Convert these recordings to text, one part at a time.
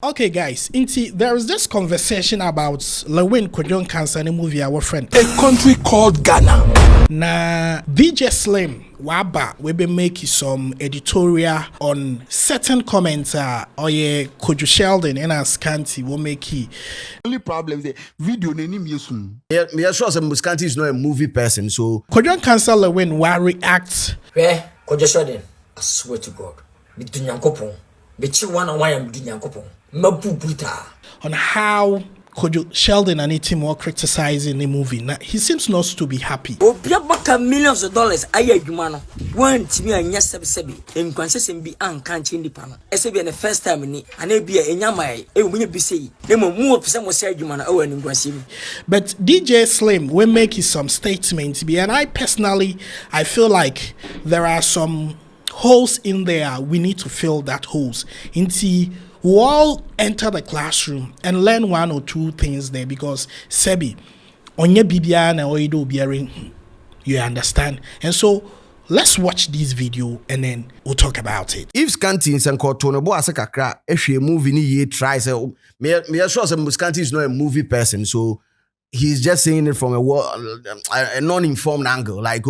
Okay, guys, there is this conversation about Lewin Kwadwo nkansah in movie our friend. A country called Ghana. Na DJ Slim Waba we be making some editorial on certain comments oye Kojo Sheldon and Scanty will make he. Only problem the video name yesun. Me sure some Scanty is not a movie person, so Kwadwo nkansah Lewin wa react. Where Kojo Sheldon, I swear to God, me do nyankopon. Me chi one on one am do nyankopon. On how Kojo Sheldon and team were criticizing the movie. Now, he seems not to be happy. Millions of dollars. I no. One to me and yes, in concession be uncanny the panel. As be the first time in it, and it be a yamai, a winner be say, they will move some was man over in Guasim. But DJ Slim will make some statements, and I feel like there are some holes in there. We need to fill that holes. We all enter the classroom and learn one or two things there because Sebi, onye bibia na oido bearing, you understand? And so let's watch this video and then we'll talk about it. If Scanty and Kotono bo asakakra, if a movie ni ye try say me sure some Scanty is not a movie person, so he's just saying it from a non-informed angle, like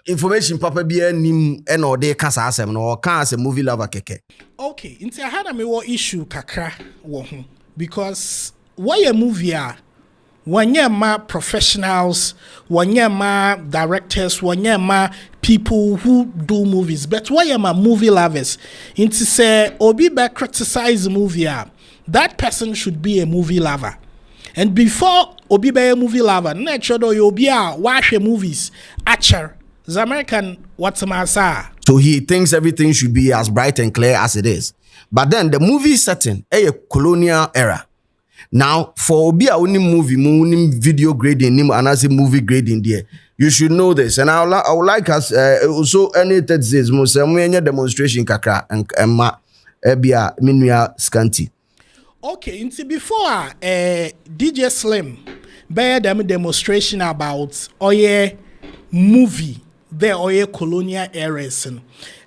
information papa bia nim eno de kasa asem no kan as a movie lover keke. Okay, inti I had a me issue kakra wo ho because why a movie ma professionals, ma directors, ma people who do movies, but why ma movie lovers inti say obi be criticize movie that person should be a movie lover. And before obi be a movie lover, naturally you obi watch movies actor the American what's masa. So he thinks everything should be as bright and clear as it is. But then the movie setting, a colonial era. Now, for be a movie, video grading, and as a movie grading there, you should know this. And I would like us also any says most demonstration kakra and ma ebia minua Scanty. Okay, until before DJ Slim bear them demonstration about movie. There are colonial eras.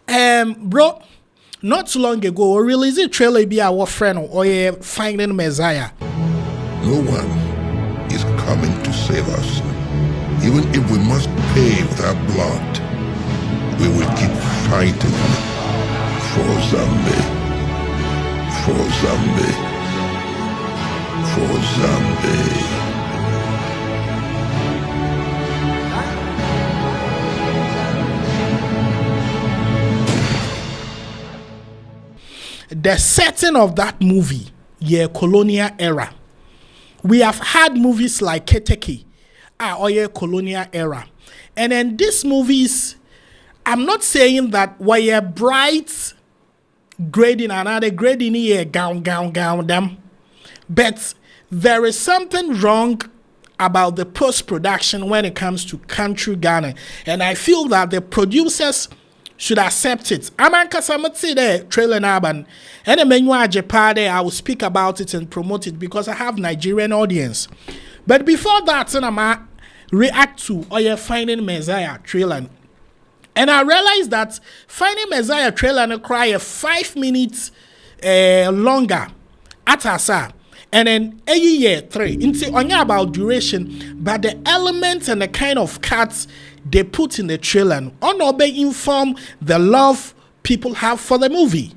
Bro, not too long ago, we released a trailer be our friend or Finding Messiah. No one is coming to save us. Even if we must pay with our blood, we will keep fighting for Zambia. For Zambia. For Zambia. The setting of that movie, colonial era. We have had movies like Keteke, colonial era. And then these movies, I'm not saying that were bright grading another grading here, gown, them. But there is something wrong about the post-production when it comes to country Ghana. And I feel that the producers should accept it. Amankasamati there trailer naban and a menu ajepade. I will speak about it and promote it because I have Nigerian audience. But before that, I'm react to Finding Messiah trailer, and I realized that Finding Messiah trailer require 5 minutes longer at Asa. And then a year 3 into only about duration, but the elements and the kind of cuts they put in the trailer on they inform the love people have for the movie.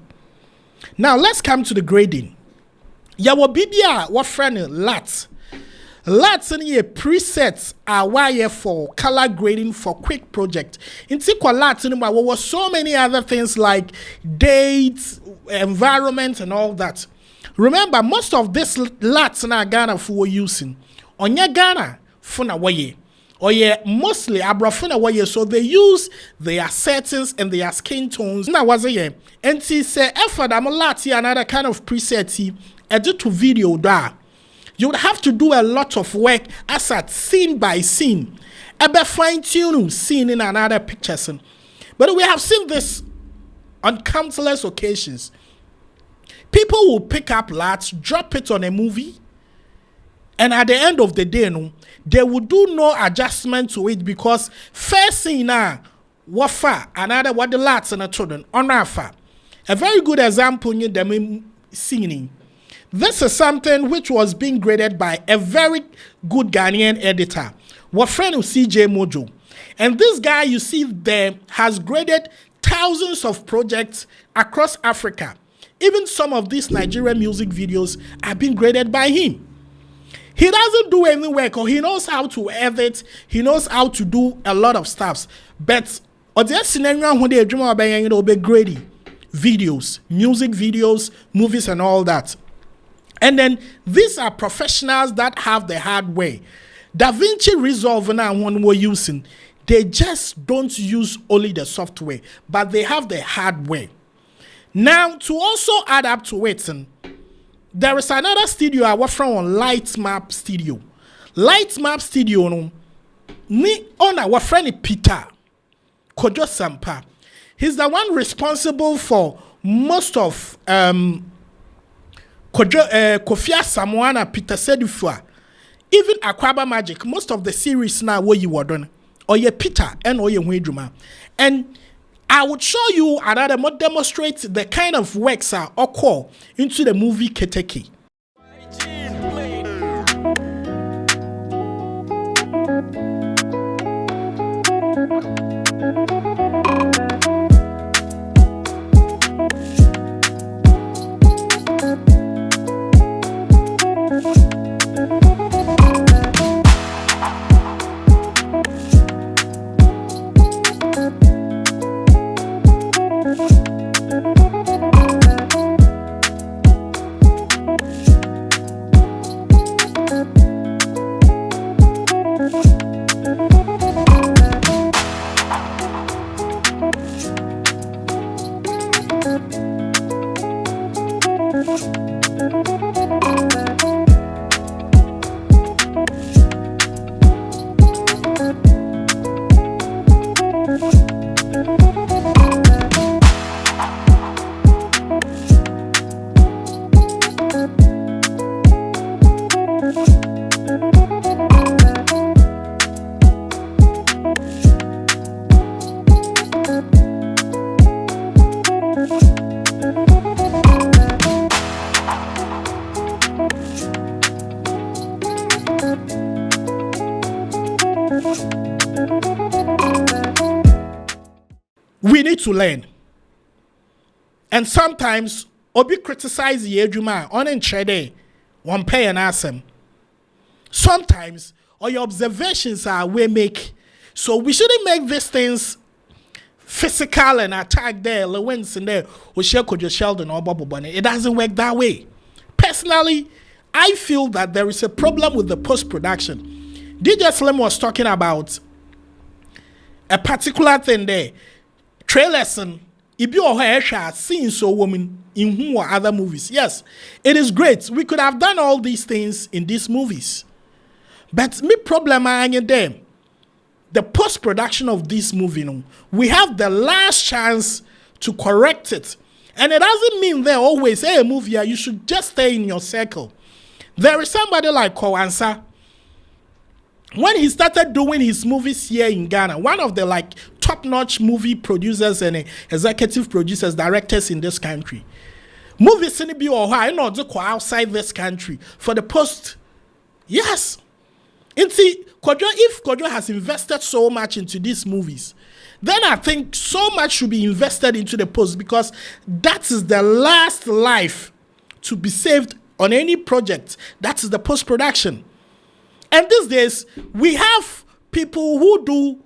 Now let's come to the grading. Yawo bibia what friend lats in here presets are wire for color grading for quick project. In Tikwa Latin, there were so many other things like dates, environment, and all that. Remember, most of this lats in Ghana for we're using on your Ghana funa waye. Or mostly abrafuna waye, so they use their settings and their skin tones. Now was a and see say effort I'm a lati another kind of preset edit to video da. You would have to do a lot of work as at scene by scene. Ebe fine tune scene in another pictures. But we have seen this on countless occasions. People will pick up lats, drop it on a movie, and at the end of the day, they will do no adjustment to it because first scene wafa another what the lats and the children on rafa. A very good example in them singing. This is something which was being graded by a very good Ghanaian editor, our friend CJ Mojo. And this guy you see there has graded thousands of projects across Africa. Even some of these Nigerian music videos are being graded by him. He doesn't do any work, or he knows how to edit, he knows how to do a lot of stuff. But be grading videos, music videos, movies, and all that. And then these are professionals that have the hardware. DaVinci Resolve now one we're using, they just don't use only the software, but they have the hardware. Now, to also add up to it, there is another studio I work from on Lightmap Studio. Lightmap Studio, no, me on our friend Peter Kojo Sampa. He's the one responsible for most of Kofi Samoana, Peter Sedufua, even Akwaba Magic. Most of the series now where you were done, or ye Peter and or ye Wedruma. And I would show you another more demonstrate the kind of works are occur into the movie Keteke. We need to learn. And sometimes, obi criticize the ejuma on in trade, one pay an asem. Sometimes, or your observations are we make. So we shouldn't make these things physical and attack there, Lewins and there, or Kojo Sheldon or Bobo Bonnet. It doesn't work that way. Personally, I feel that there is a problem with the post-production. DJ Slim was talking about a particular thing there. Trailers and ibi or her seen so woman in who or other movies. Yes, it is great. We could have done all these things in these movies. But me problem I them. The post-production of this movie, we have the last chance to correct it. And it doesn't mean they always say a movie, you should just stay in your circle. There is somebody like Kwanzaa. When he started doing his movies here in Ghana, one of the like top-notch movie producers and executive producers, directors in this country. Movies in the or not outside this country for the post. Yes. And see, if Kwadwo has invested so much into these movies, then I think so much should be invested into the post, because that is the last life to be saved on any project. That is the post-production. And these days, we have people who do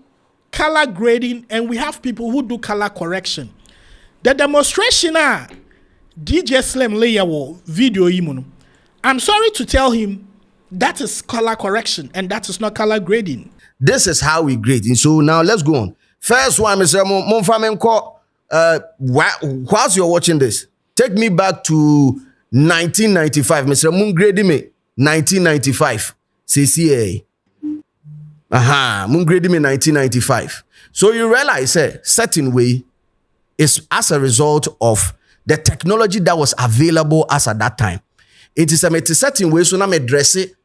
color grading and we have people who do color correction. The demonstration DJ Slim Layer video imuno. I'm sorry to tell him that is color correction and that is not color grading. This is how we grade. And so now let's go on. First one, Mr. Monfamenko, whilst you're watching this, take me back to 1995. Mr. Moon grading me 1995. CCA. Moon grading me 1995. So you realize a certain way is as a result of the technology that was available as at that time. It is a certain way, so now me dress it.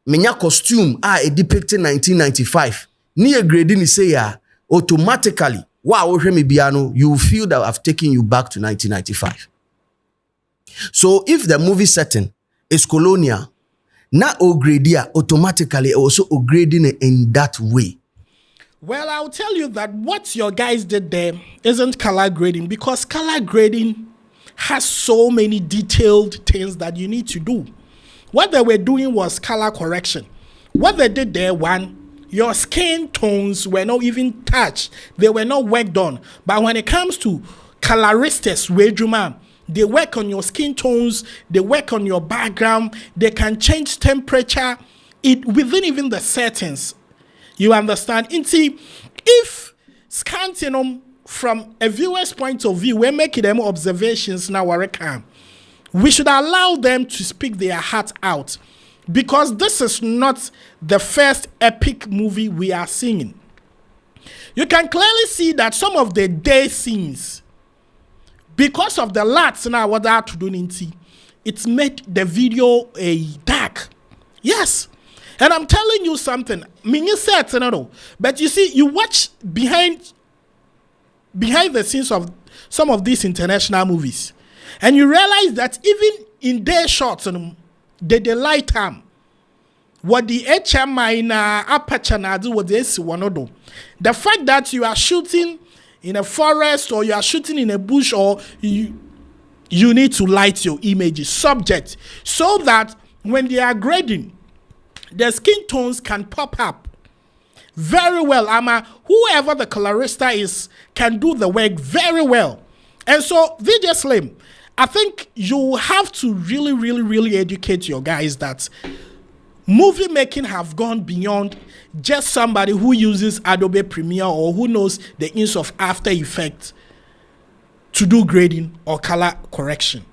Menya costume depicting 1995. Near grading is say automatically, wow, you feel that I've taken you back to 1995. So if the movie setting is colonial. Not upgrading automatically, also upgrading in that way. Well, I'll tell you that what your guys did there isn't color grading, because color grading has so many detailed things that you need to do. What they were doing was color correction. What they did there, one, your skin tones were not even touched. They were not worked on. But when it comes to colorists, they work on your skin tones, they work on your background, they can change temperature within even the settings. You understand? And see, if scanting from a viewer's point of view, we're making them observations now, we should allow them to speak their heart out, because this is not the first epic movie we are seeing. You can clearly see that some of the day scenes, because of the lights now what they are to do, it's made the video dark. Yes. And I'm telling you something. But you see, you watch behind the scenes of some of these international movies, and you realize that even in their shots, they light time. What the HMI na aperture na do what this one do. The fact that you are shooting in a forest, or you are shooting in a bush, or you need to light your images subject, so that when they are grading, the skin tones can pop up very well. Whoever the colorista is can do the work very well. And so VJ Slim, I think you have to really educate your guys that movie making have gone beyond just somebody who uses Adobe Premiere or who knows the use of After Effects to do grading or color correction.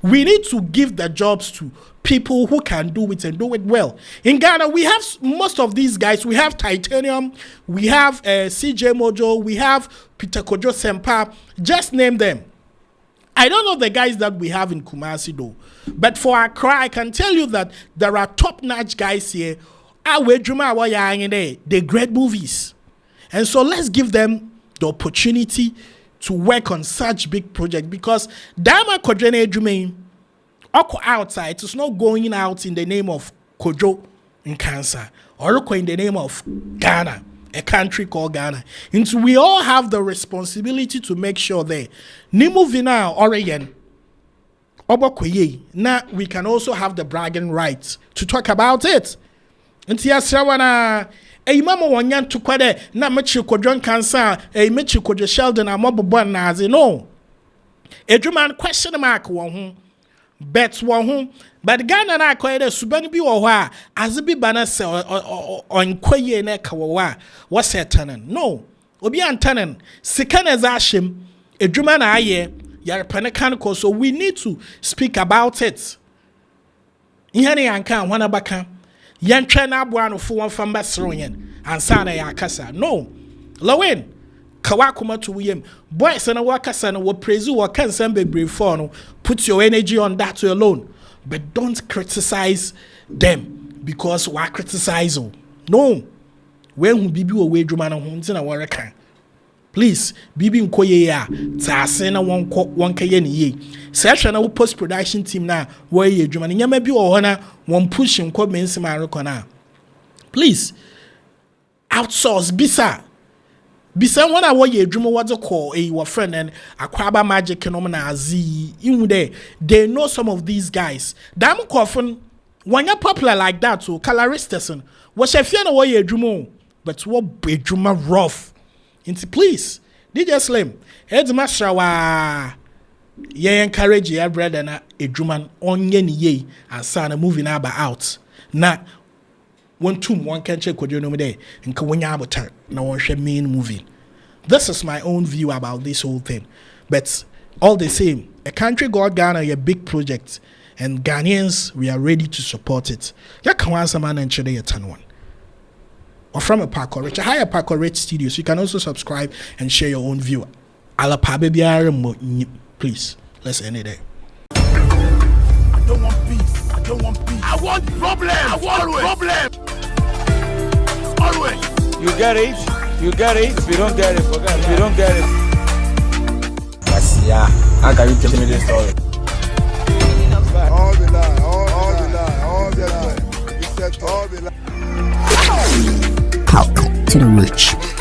We need to give the jobs to people who can do it and do it well. In Ghana, we have most of these guys. We have Titanium, we have CJ Mojo, we have Peter Kojo Sempa. Just name them. I don't know the guys that we have in Kumasi though. But for Accra, I can tell you that there are top-notch guys here. They grade movies. And so let's give them the opportunity to work on such big projects, because Dama Kojene Jumain outside, it's not going out in the name of Kojo nkansah or in the name of Ghana, a country called Ghana. And so we all have the responsibility to make sure that Nimuvina Oregon now we can also have the bragging rights to talk about it. And yes, mama wanyan to kwade na mechi Kwadwo nkansah mechi Kwadwo Sheldon amobobo naze no edwuman question mark won ho bet won ho, but Ghana na kwade subani bi wo ho a aze bi bana se onkwaye na ka wo a wo setanen no obi antanen sika na za hyem edwuman na aye yarepane kan ko. So we need to speak about it. Ihane yanka hwana baka yantwe na aboa no fo won famba sroyen ansa na yakasa no lawin kawakuma to wiem boys na wakasa na wo praise wo kansan bebre for no. Put your energy on that alone, but don't criticize them because we criticize no when who bibi wo wedwuma no ho ntina woreka. Please bibi nkoye ya taase na won kaye ne ye session na post production team na wo ye adwuma ne nyama bi wo ho na won push nko mensi ma rekona. Please outsource bisa when I want you adwuma what call your friend and akwaba magic phenomena azi you there they know some of these guys dam coffin when you're popular like that so coloristas what she fear na wo ye adwuma but what adwuma rough. Please, DJ Slim, heads master wa ye encourage your brother na edruman onye ni ye and son moving out. Na one can check what you know there and kawanya about na one main moving. This is my own view about this whole thing. But all the same, a country called Ghana, a big project, and Ghanaians, we are ready to support it. Ya kawansa man and chede ya one. Or from a Parkour Rich, a higher Parkour Rich Studios. You can also subscribe and share your own view. Please, let's end it there. I don't want peace. I don't want peace. I want problem. I want problem. Always. You get it. You get it. If you don't get it, forget it. If you don't get it. Yes, yeah. How can you tell me this story? All the lie. All the Power to the rich.